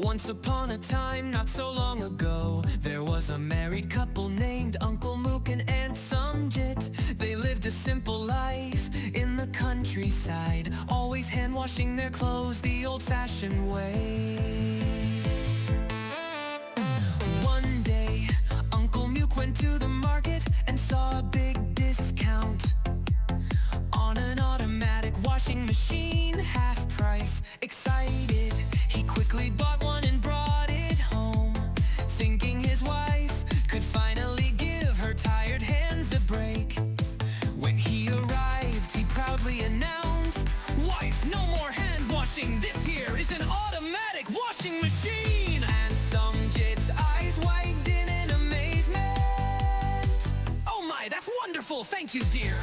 Once upon a time, not so long ago, there was a married couple named Uncle Mook and Aunt Sumjit. They lived a simple life in the countryside, always hand-washing their clothes the old-fashioned way. One day, Uncle Mook went to the market and saw a big discount on an automatic washing machine, half price. Excited, he quickly bought one and brought it home, thinking his wife could finally give her tired hands a break. When he arrived, he proudly announced, "Wife, no more hand washing, this here is an automatic washing machine!" And Sumjit's eyes widened in amazement. "Oh my, that's wonderful, thank you, dear."